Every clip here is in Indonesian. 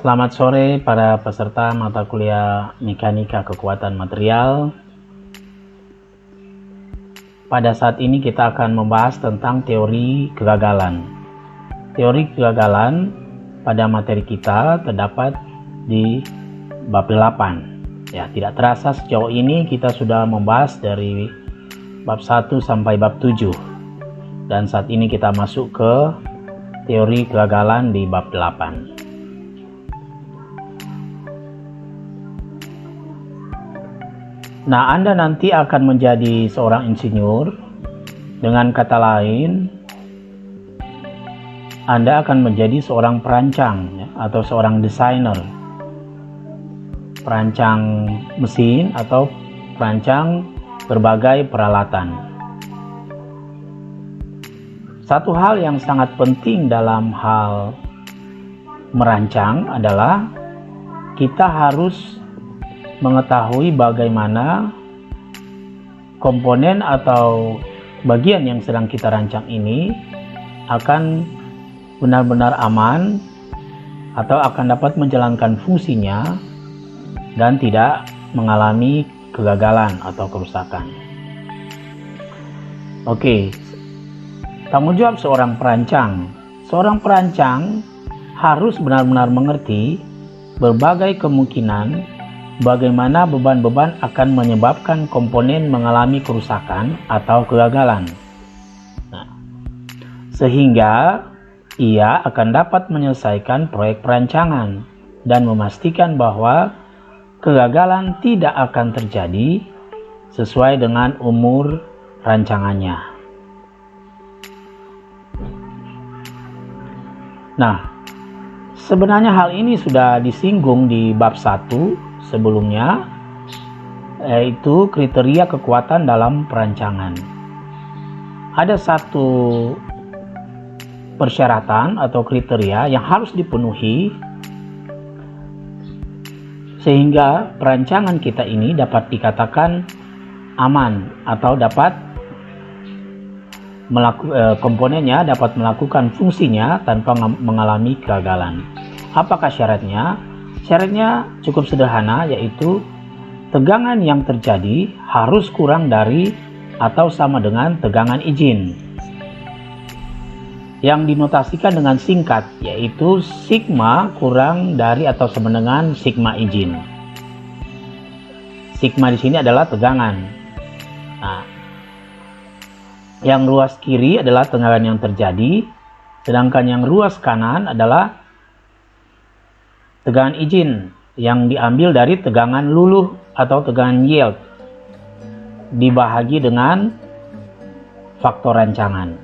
Selamat sore para peserta mata kuliah Mekanika Kekuatan Material. Pada saat ini kita akan membahas tentang teori kegagalan. Teori kegagalan pada materi kita terdapat di bab 8. Ya, tidak terasa sejauh ini kita sudah membahas dari bab 1 sampai bab 7. Dan saat ini kita masuk ke teori kegagalan di bab 8. Nah, Anda nanti akan menjadi seorang insinyur. Dengan kata lain, Anda akan menjadi seorang perancang ya, atau seorang desainer. Perancang mesin atau perancang berbagai peralatan. Satu hal yang sangat penting dalam hal merancang adalah kita harus mengetahui bagaimana komponen atau bagian yang sedang kita rancang ini akan benar-benar aman atau akan dapat menjalankan fungsinya dan tidak mengalami kegagalan atau kerusakan. Oke, tanggung jawab seorang perancang. Seorang perancang harus benar-benar mengerti berbagai kemungkinan bagaimana beban-beban akan menyebabkan komponen mengalami kerusakan atau kegagalan. Nah, sehingga ia akan dapat menyelesaikan proyek perancangan dan memastikan bahwa kegagalan tidak akan terjadi sesuai dengan umur rancangannya. Nah, sebenarnya hal ini sudah disinggung di bab 1 sebelumnya, yaitu kriteria kekuatan dalam perancangan. Ada satu persyaratan atau kriteria yang harus dipenuhi sehingga perancangan kita ini dapat dikatakan aman atau dapat komponennya dapat melakukan fungsinya tanpa mengalami kegagalan. Apakah syaratnya? Syaratnya cukup sederhana, yaitu tegangan yang terjadi harus kurang dari atau sama dengan tegangan izin, yang dinotasikan dengan singkat, yaitu sigma kurang dari atau sama dengan sigma izin. Sigma di sini adalah tegangan. Nah, yang ruas kiri adalah tegangan yang terjadi, sedangkan yang ruas kanan adalah tegangan izin yang diambil dari tegangan luluh atau tegangan yield dibahagi dengan faktor rancangan.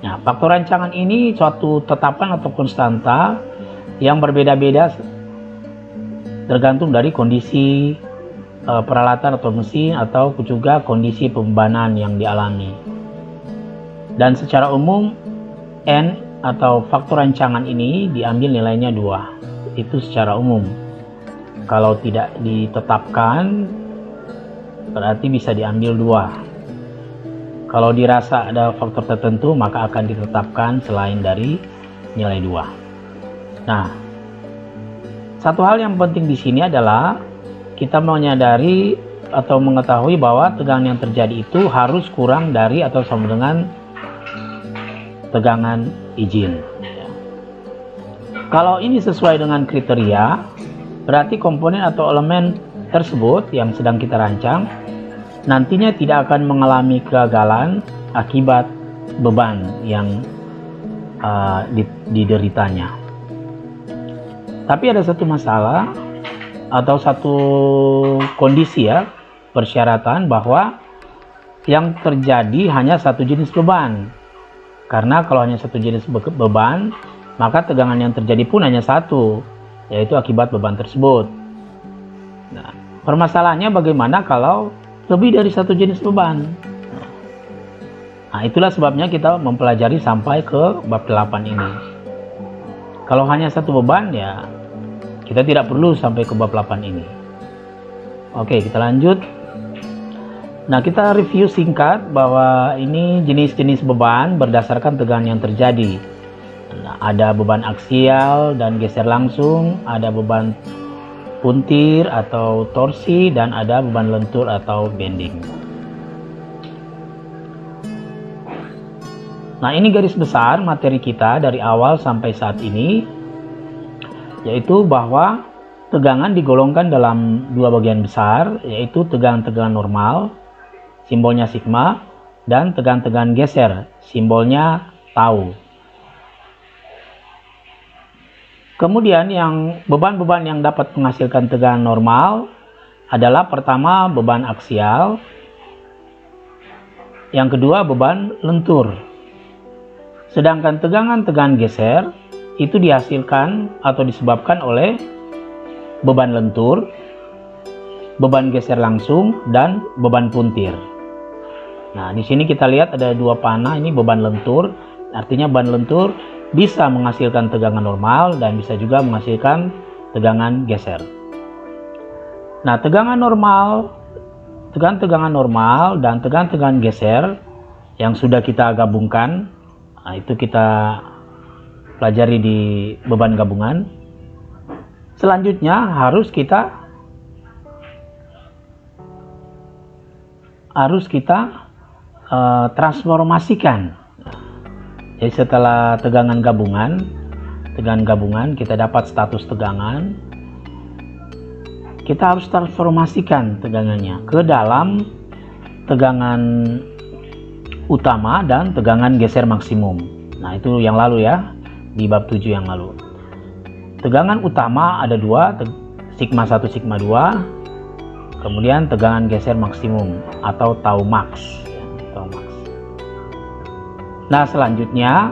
Nah, faktor rancangan ini suatu tetapan atau konstanta yang berbeda-beda tergantung dari kondisi peralatan atau mesin atau juga kondisi pembebanan yang dialami. Dan secara umum N atau faktor rancangan ini diambil nilainya 2. Itu secara umum. Kalau tidak ditetapkan berarti bisa diambil 2. Kalau dirasa ada faktor tertentu maka akan ditetapkan selain dari nilai 2. Nah, satu hal yang penting di sini adalah kita menyadari atau mengetahui bahwa tegangan yang terjadi itu harus kurang dari atau sama dengan tegangan izin. Kalau ini sesuai dengan kriteria, berarti komponen atau elemen tersebut yang sedang kita rancang nantinya tidak akan mengalami kegagalan akibat beban yang dideritanya. Tapi ada satu masalah atau satu kondisi ya, persyaratan bahwa yang terjadi hanya satu jenis beban. Karena kalau hanya satu jenis beban, maka tegangan yang terjadi pun hanya satu, yaitu akibat beban tersebut. Nah, permasalahannya bagaimana kalau lebih dari satu jenis beban? Nah, itulah sebabnya kita mempelajari sampai ke bab 8 ini. Kalau hanya satu beban, ya kita tidak perlu sampai ke bab 8 ini. Oke, kita lanjut. Nah, kita review singkat bahwa ini jenis-jenis beban berdasarkan tegangan yang terjadi. Nah, ada beban aksial dan geser langsung, ada beban puntir atau torsi, dan ada beban lentur atau bending. Nah, ini garis besar materi kita dari awal sampai saat ini, yaitu bahwa tegangan digolongkan dalam dua bagian besar, yaitu tegangan-tegangan normal, simbolnya sigma, dan tegangan-tegangan geser, simbolnya tau. Kemudian yang beban-beban yang dapat menghasilkan tegangan normal adalah pertama beban aksial, yang kedua beban lentur. Sedangkan tegangan-tegangan geser itu dihasilkan atau disebabkan oleh beban lentur, beban geser langsung, dan beban puntir. Nah, di sini kita lihat ada dua panah, ini beban lentur, artinya beban lentur bisa menghasilkan tegangan normal dan bisa juga menghasilkan tegangan geser. Nah, tegangan normal dan tegangan geser yang sudah kita gabungkan, nah itu kita pelajari di beban gabungan. Selanjutnya harus kita transformasikan. Jadi setelah tegangan gabungan kita dapat status tegangan, kita harus transformasikan tegangannya ke dalam tegangan utama dan tegangan geser maksimum. Nah, itu yang lalu ya, di bab 7 yang lalu. Tegangan utama ada dua, sigma 1, sigma 2, kemudian tegangan geser maksimum atau tau max. Nah, selanjutnya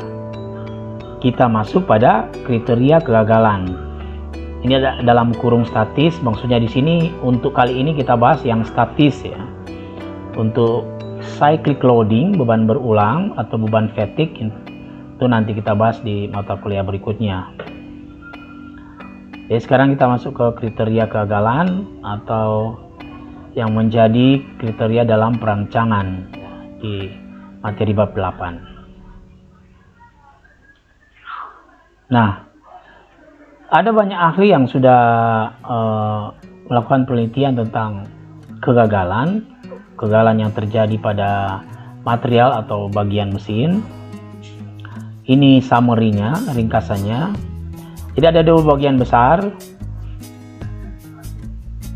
kita masuk pada kriteria kegagalan. Ini ada dalam kurung statis, maksudnya di sini untuk kali ini kita bahas yang statis ya. Untuk cyclic loading, beban berulang atau beban fatigue, itu nanti kita bahas di mata kuliah berikutnya. Jadi sekarang kita masuk ke kriteria kegagalan atau yang menjadi kriteria dalam perancangan di materi bab 8. Nah, ada banyak ahli yang sudah melakukan penelitian tentang kegagalan yang terjadi pada material atau bagian mesin. Ini summary-nya, ringkasannya. Jadi ada dua bagian besar.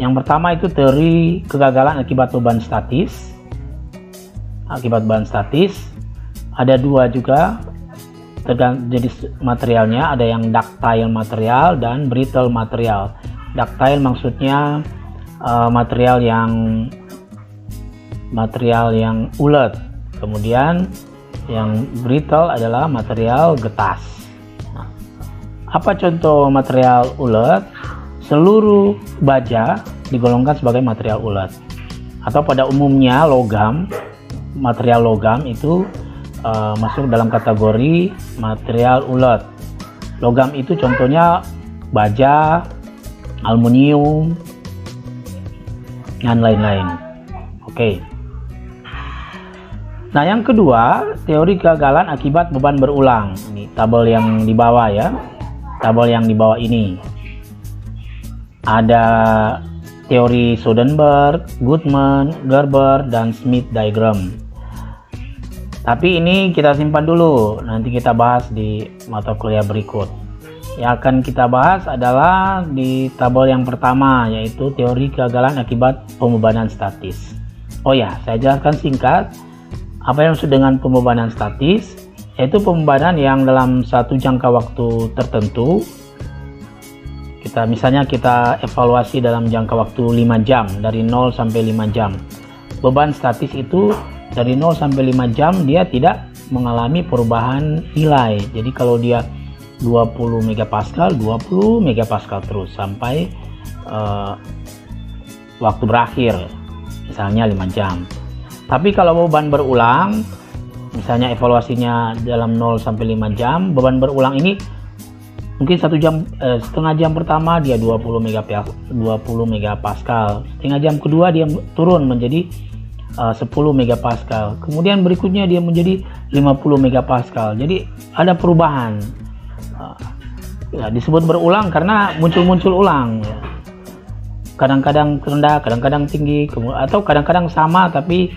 Yang pertama itu teori kegagalan akibat beban statis. Ada dua juga jenis materialnya, ada yang ductile material dan brittle material. Ductile maksudnya material yang ulet, kemudian yang brittle adalah material getas. Nah, apa contoh material ulet? Seluruh baja digolongkan sebagai material ulet, atau pada umumnya material logam itu masuk dalam kategori material ulet. Logam itu contohnya baja, aluminium, dan lain-lain. Oke. Nah, yang kedua, teori kegagalan akibat beban berulang. Ini tabel yang di bawah ya. Tabel yang di bawah ini. Ada teori Sodenberg, Goodman, Gerber, dan Smith diagram. Tapi ini kita simpan dulu, nanti kita bahas di mata kuliah berikut. Yang akan kita bahas adalah di tabel yang pertama, yaitu teori kegagalan akibat pembebanan statis. Oh ya, saya jelaskan singkat apa yang maksud dengan pembebanan statis, yaitu pembebanan yang dalam satu jangka waktu tertentu. Misalnya kita evaluasi dalam jangka waktu 5 jam, dari 0 sampai 5 jam. Beban statis itu dari 0 sampai 5 jam dia tidak mengalami perubahan nilai. Jadi kalau dia 20 megapascal terus sampai waktu berakhir, misalnya 5 jam. Tapi kalau beban berulang, misalnya evaluasinya dalam 0 sampai 5 jam, beban berulang ini mungkin setengah jam pertama dia 20 megapascal, setengah jam kedua dia turun menjadi 10 megapascal, kemudian berikutnya dia menjadi 50 megapascal. Jadi ada perubahan. Ya, disebut berulang karena muncul-muncul ulang ya. Kadang-kadang rendah, kadang-kadang tinggi, atau kadang-kadang sama tapi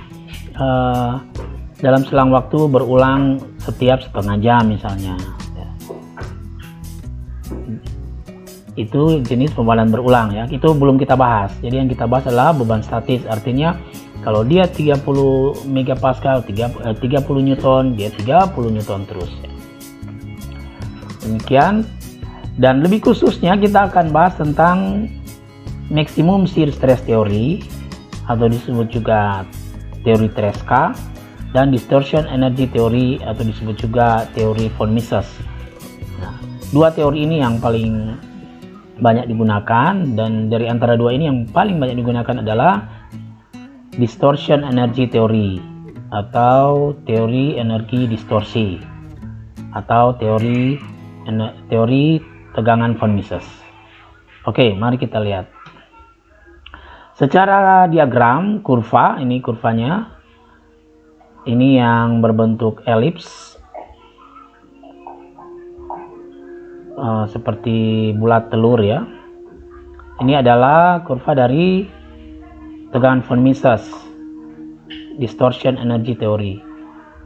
dalam selang waktu berulang setiap setengah jam misalnya ya. Itu jenis pembalan berulang ya, itu belum kita bahas. Jadi yang kita bahas adalah beban statis, artinya kalau dia 30 megapascal, 30 Newton, dia 30 Newton terus ya. Demikian, dan lebih khususnya kita akan bahas tentang maximum shear stress theory atau disebut juga teori Tresca, dan distortion energy theory atau disebut juga teori von Mises. Nah, dua teori ini yang paling banyak digunakan, dan dari antara dua ini yang paling banyak digunakan adalah distortion energy theory atau teori energi distorsi atau teori tegangan von Mises. Oke, mari kita lihat. Secara diagram kurva, ini kurvanya. Ini yang berbentuk elips. Seperti bulat telur ya. Ini adalah kurva dari tegangan von Mises, distortion energy theory.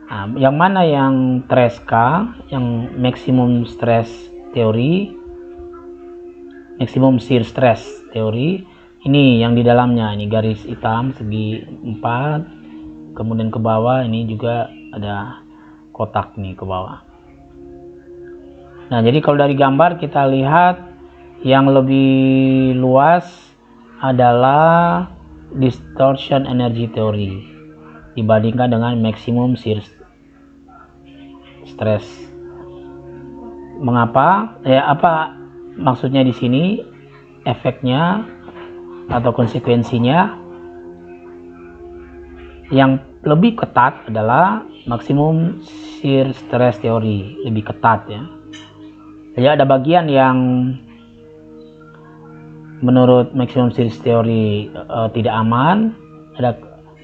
Nah, yang mana yang Tresca, yang maximum stress theory, maximum shear stress theory, ini yang di dalamnya, ini garis hitam segi 4, kemudian ke bawah ini juga ada kotak nih ke bawah. Nah, jadi kalau dari gambar kita lihat yang lebih luas adalah distortion energy theory dibandingkan dengan maximum shear stress. Mengapa? Ya, apa maksudnya di sini? Efeknya atau konsekuensinya, yang lebih ketat adalah maximum shear stress theory, lebih ketat ya. Jadi ada bagian yang menurut maximum shear theory tidak aman,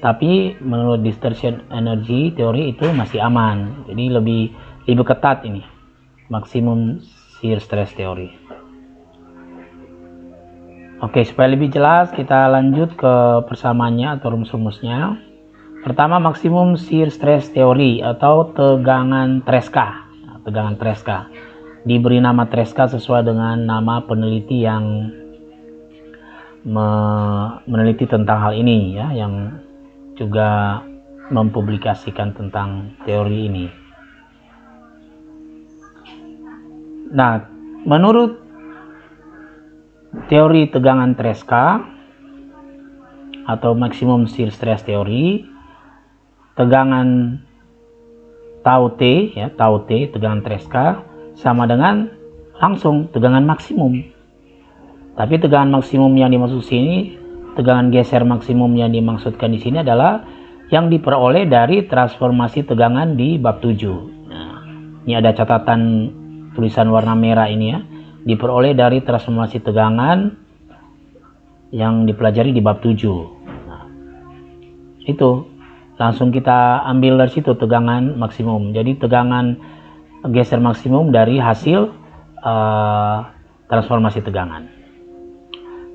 tapi menurut distortion energy theory itu masih aman. Jadi lebih ketat ini maximum shear stress theory. Oke, supaya lebih jelas kita lanjut ke persamaannya atau rumus-rumusnya. Pertama, maksimum shear stress theory atau tegangan Tresca. Tegangan Tresca diberi nama Tresca sesuai dengan nama peneliti yang meneliti tentang hal ini ya, yang juga mempublikasikan tentang teori ini. Nah, menurut teori tegangan Tresca atau maximum shear stress theory, tegangan tau T ya, tau T tegangan Tresca sama dengan langsung tegangan maksimum. Tapi tegangan maksimum yang dimaksud sini, tegangan geser maksimum yang dimaksudkan di sini adalah yang diperoleh dari transformasi tegangan di bab 7. Nah, ini ada catatan tulisan warna merah ini ya. Diperoleh dari transformasi tegangan yang dipelajari di bab 7. Nah, itu langsung kita ambil dari situ tegangan maksimum. Jadi tegangan geser maksimum dari hasil transformasi tegangan.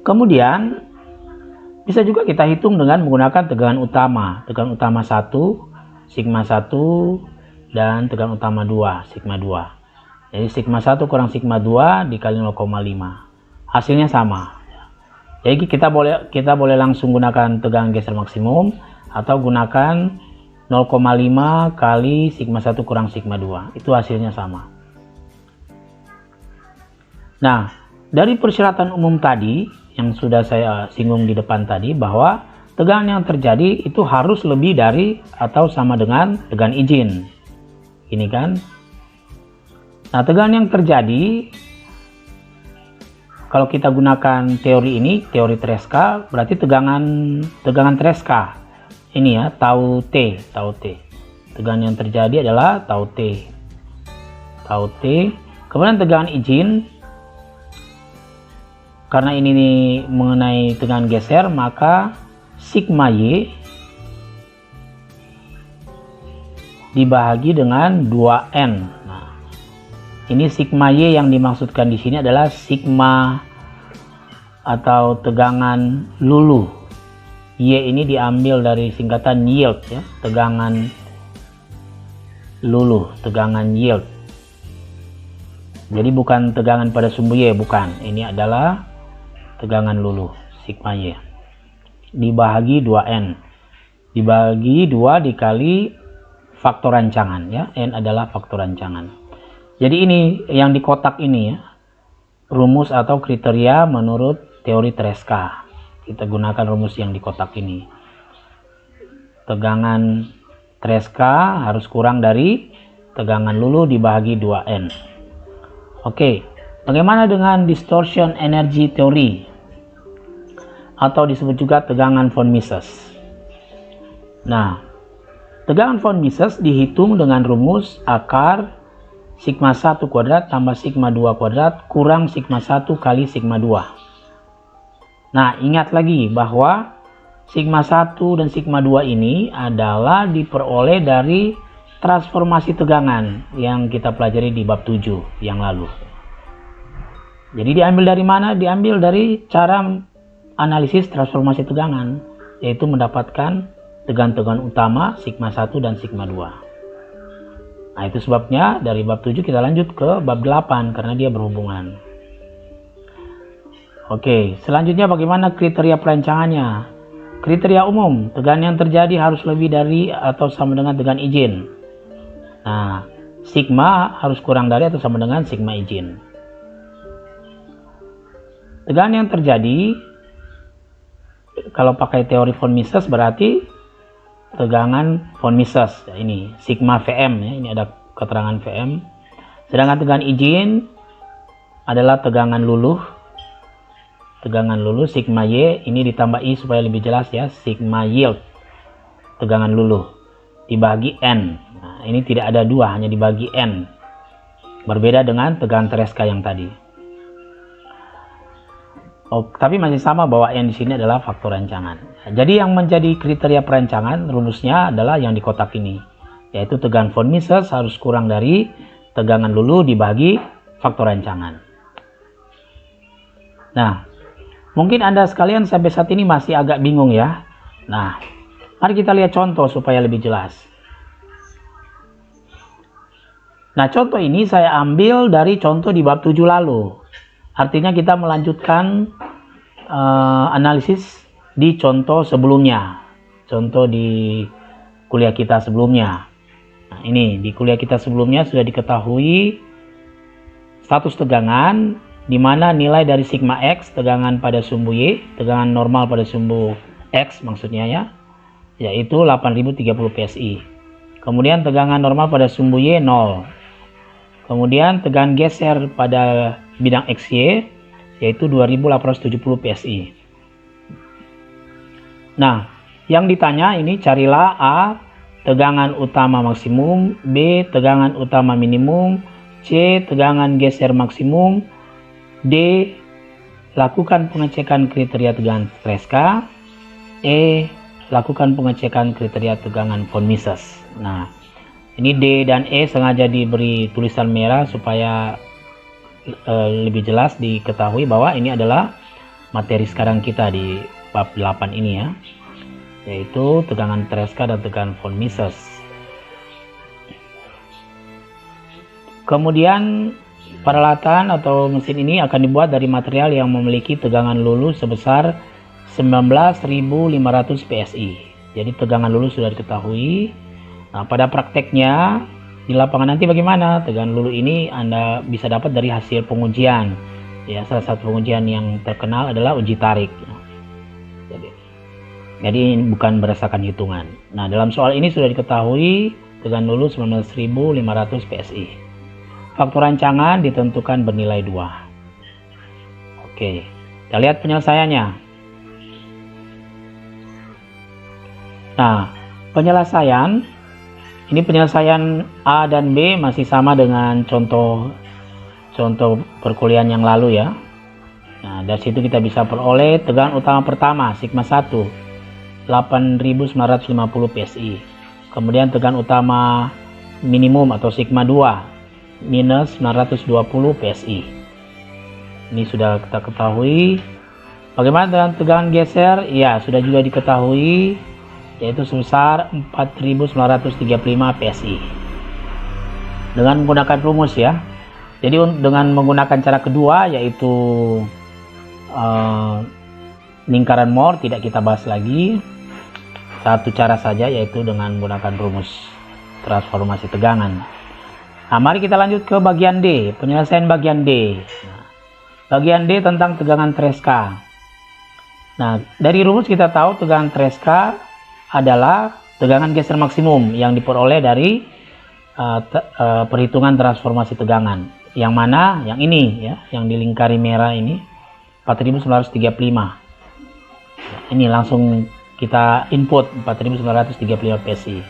Kemudian bisa juga kita hitung dengan menggunakan tegangan utama. Tegangan utama 1, sigma 1, dan tegangan utama 2, sigma 2. Jadi sigma 1 kurang sigma 2 dikali 0,5. Hasilnya sama. Jadi kita boleh langsung gunakan tegangan geser maksimum atau gunakan 0,5 kali sigma 1 kurang sigma 2. Itu hasilnya sama. Nah, dari persyaratan umum tadi yang sudah saya singgung di depan tadi, bahwa tegangan yang terjadi itu harus lebih dari atau sama dengan tegangan izin. Ini kan. Nah, tegangan yang terjadi kalau kita gunakan teori ini, teori Tresca, berarti tegangan Tresca ini ya, tau T. Tegangan yang terjadi adalah tau T. Kemudian tegangan izin, karena ini mengenai tegangan geser, maka sigma Y dibahagi dengan 2N. Nah, Ini sigma Y yang dimaksudkan di sini adalah sigma atau tegangan luluh. Y ini diambil dari singkatan yield ya, tegangan luluh, tegangan yield. Jadi bukan tegangan pada sumbu Y, bukan. Ini adalah tegangan luluh, sigma Y. Dibagi 2N. Dibagi 2 dikali faktor rancangan ya. N adalah faktor rancangan. Jadi ini yang di kotak ini ya. Rumus atau kriteria menurut teori Tresca. Kita gunakan rumus yang di kotak ini. Tegangan Tresca harus kurang dari tegangan luluh dibagi 2N. Oke, bagaimana dengan distortion energy theory atau disebut juga tegangan von Mises? Nah, tegangan von Mises dihitung dengan rumus akar sigma 1 kuadrat tambah sigma 2 kuadrat kurang sigma 1 kali sigma 2. Nah, ingat lagi bahwa sigma 1 dan sigma 2 ini adalah diperoleh dari transformasi tegangan yang kita pelajari di bab 7 yang lalu. Jadi diambil dari mana? Diambil dari cara analisis transformasi tegangan, yaitu mendapatkan tegangan utama sigma 1 dan sigma 2. Nah, itu sebabnya dari bab 7 kita lanjut ke bab 8 karena dia berhubungan. Oke, selanjutnya bagaimana kriteria perancangannya? Kriteria umum, tegangan yang terjadi harus lebih dari atau sama dengan tegangan izin. Nah, sigma harus kurang dari atau sama dengan sigma izin. Tegangan yang terjadi, kalau pakai teori von Mises berarti tegangan von Mises. Ya, ini sigma Vm ya, ini ada keterangan Vm. Sedangkan tegangan izin adalah tegangan luluh. Tegangan luluh sigma Y ini ditambah I supaya lebih jelas ya, sigma yield. Tegangan luluh dibagi N. Nah, ini tidak ada 2, hanya dibagi N. Berbeda dengan tegangan Tresca yang tadi. Oh, tapi masih sama bahwa N di sini adalah faktor rancangan. Nah, jadi yang menjadi kriteria perancangan rumusnya adalah yang di kotak ini, yaitu tegangan von Mises harus kurang dari tegangan luluh dibagi faktor rancangan. Nah, mungkin Anda sekalian sampai saat ini masih agak bingung ya. Nah, mari kita lihat contoh supaya lebih jelas. Nah, contoh ini saya ambil dari contoh di bab 7 lalu. Artinya kita melanjutkan analisis di contoh sebelumnya. Contoh di kuliah kita sebelumnya. Nah, ini di kuliah kita sebelumnya sudah diketahui status tegangan di mana nilai dari sigma X, tegangan pada sumbu Y, tegangan normal pada sumbu X maksudnya ya, yaitu 8030 PSI. Kemudian tegangan normal pada sumbu Y 0. Kemudian tegangan geser pada bidang XY yaitu 2870 PSI. Nah, yang ditanya ini carilah A. tegangan utama maksimum, B. tegangan utama minimum, C. tegangan geser maksimum, D. lakukan pengecekan kriteria tegangan Tresca, E. lakukan pengecekan kriteria tegangan von Mises. Nah, ini D dan E sengaja diberi tulisan merah supaya lebih jelas diketahui bahwa ini adalah materi sekarang kita di bab 8 ini ya, yaitu tegangan Tresca dan tegangan von Mises. Kemudian peralatan atau mesin ini akan dibuat dari material yang memiliki tegangan luluh sebesar 19.500 PSI. Jadi tegangan luluh sudah diketahui. Nah, pada prakteknya di lapangan nanti bagaimana? Tegangan luluh ini Anda bisa dapat dari hasil pengujian. Ya, salah satu pengujian yang terkenal adalah uji tarik. Jadi ini bukan berdasarkan hitungan. Nah, dalam soal ini sudah diketahui tegangan luluh 19.500 PSI. Faktor rancangan ditentukan bernilai 2. Oke, kita lihat penyelesaiannya. Nah, penyelesaian ini penyelesaian A dan B masih sama dengan contoh perkuliahan yang lalu ya. Nah, dari situ kita bisa peroleh tegangan utama pertama sigma 1 8.950 PSI. Kemudian tegangan utama minimum atau sigma 2 minus 920 PSI. Ini sudah kita ketahui. Bagaimana dengan tegangan geser? Ya, sudah juga diketahui, yaitu sebesar 4935 PSI. Dengan menggunakan rumus ya. Jadi dengan menggunakan cara kedua, yaitu lingkaran Moore, tidak kita bahas lagi. Satu cara saja, yaitu dengan menggunakan rumus transformasi tegangan. Nah, mari kita lanjut ke bagian D, penyelesaian bagian D. Bagian D tentang tegangan Treska. Nah, dari rumus kita tahu tegangan Treska adalah tegangan geser maksimum yang diperoleh dari perhitungan transformasi tegangan. Yang mana? Yang ini ya, yang dilingkari merah ini 4935. Ini langsung kita input 4935 PSI.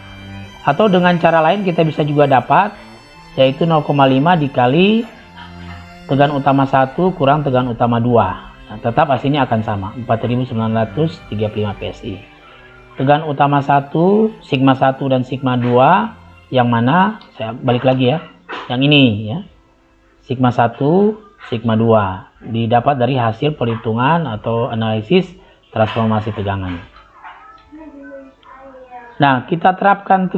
Atau dengan cara lain kita bisa juga dapat, yaitu 0,5 dikali tegangan utama 1 kurang tegangan utama 2. Nah, tetap hasilnya akan sama, 4935 PSI. Tegangan utama 1, sigma 1 dan sigma 2, yang mana saya balik lagi ya, yang ini ya, sigma 1, sigma 2 didapat dari hasil perhitungan atau analisis transformasi tegangan. Nah, kita terapkan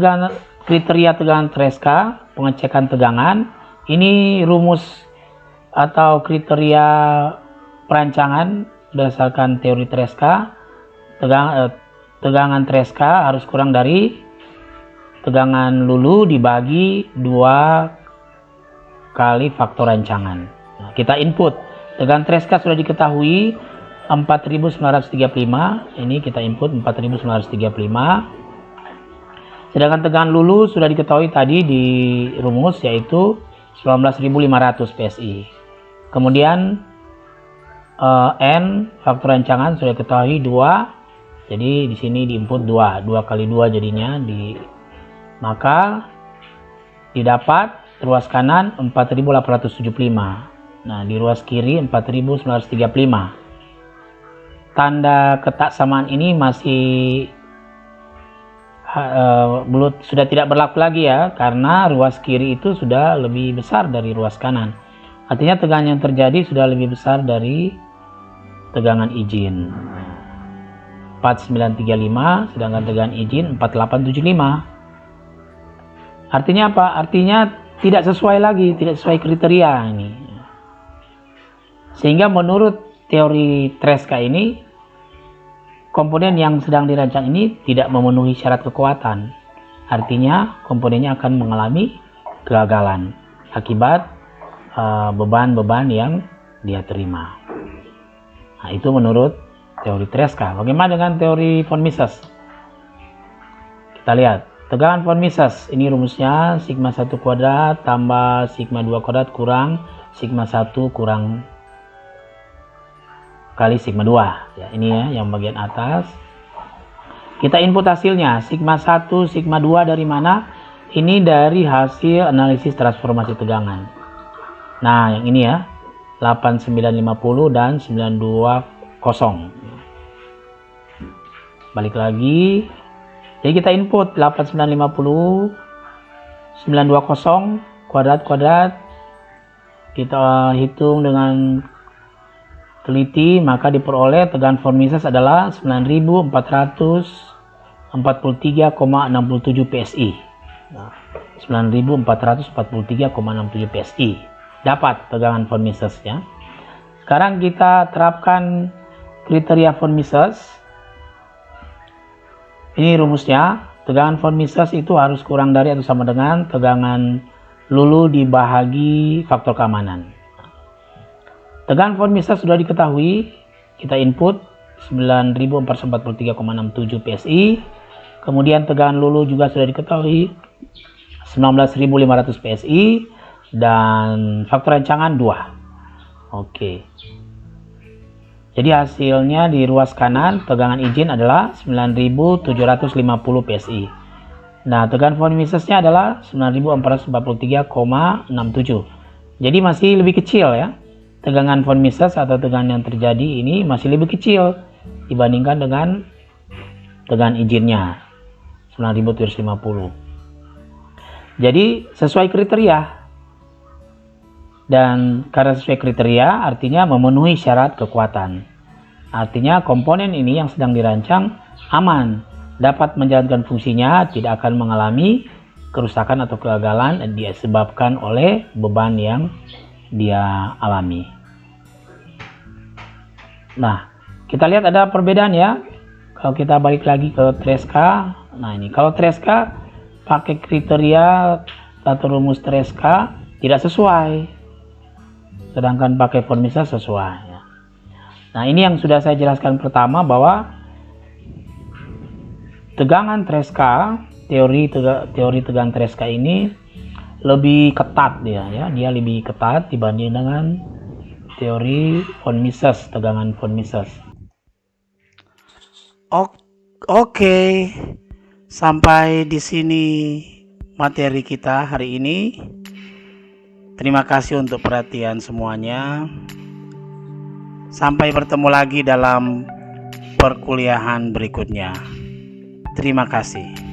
kriteria tegangan Treska, pengecekan tegangan. Ini rumus atau kriteria perancangan berdasarkan teori Treska. Tegangan Treska harus kurang dari tegangan lulu dibagi 2 kali faktor rancangan. Nah, kita input tegangan Treska sudah diketahui 4935. Ini kita input 4935. Sedangkan tegangan lulu sudah diketahui tadi di rumus, yaitu 19.500 PSI. Kemudian N faktor rancangan sudah diketahui 2. Jadi di sini diinput 2 kali 2 jadinya maka didapat ruas kanan 4.875. Nah, di ruas kiri 4.935. Tanda ketaksamaan ini masih sudah tidak berlaku lagi ya, karena ruas kiri itu sudah lebih besar dari ruas kanan. Artinya tegangan yang terjadi sudah lebih besar dari tegangan izin 4935, sedangkan tegangan izin 4875. Artinya apa? Artinya tidak sesuai lagi, tidak sesuai kriteria ini. Sehingga menurut teori Treska ini, komponen yang sedang dirancang ini tidak memenuhi syarat kekuatan. Artinya komponennya akan mengalami kegagalan akibat beban-beban yang dia terima. Nah, itu menurut teori Treska. Bagaimana dengan teori von Mises? Kita lihat. Tegangan von Mises, ini rumusnya sigma 1 kuadrat tambah sigma 2 kuadrat kurang sigma 1 kurang kali sigma 2. Ya, ini ya yang bagian atas. Kita input hasilnya, sigma 1, sigma 2 dari mana? Ini dari hasil analisis transformasi tegangan. Nah, yang ini ya, 8950 dan 920. Balik lagi. Jadi kita input 8950, 920 kuadrat. Kita hitung dengan teliti, maka diperoleh tegangan von Mises adalah 9443,67 PSI. Nah, 9443,67 PSI. Dapat tegangan von Mises ya. Sekarang kita terapkan kriteria von Mises. Ini rumusnya, tegangan von Mises itu harus kurang dari atau sama dengan tegangan lulu dibagi faktor keamanan. Tegangan von Mises sudah diketahui, kita input 9443,67 PSI. Kemudian tegangan lulu juga sudah diketahui 19.500 PSI dan faktor rancangan 2. Oke. Jadi hasilnya di ruas kanan tegangan izin adalah 9.750 PSI. Nah, tegangan von Misesnya adalah 9.443,67. Jadi masih lebih kecil ya. Tegangan von Mises atau tegangan yang terjadi ini masih lebih kecil dibandingkan dengan tegangan izinnya 9.750. Jadi sesuai kriteria. Dan karena sesuai kriteria artinya memenuhi syarat kekuatan. Artinya komponen ini yang sedang dirancang aman, dapat menjalankan fungsinya, tidak akan mengalami kerusakan atau kegagalan disebabkan oleh beban yang dia alami. Nah, kita lihat ada perbedaan ya. Kalau kita balik lagi ke Treska, nah ini kalau Treska pakai kriteria atau rumus Treska tidak sesuai, sedangkan pakai von Mises sesuai. Nah, ini yang sudah saya jelaskan pertama, bahwa tegangan Treska, teori tegangan Treska ini lebih ketat dia lebih ketat dibanding dengan teori von Mises, tegangan von Mises. Oke, sampai di sini materi kita hari ini. Terima kasih untuk perhatian semuanya. Sampai bertemu lagi dalam perkuliahan berikutnya. Terima kasih.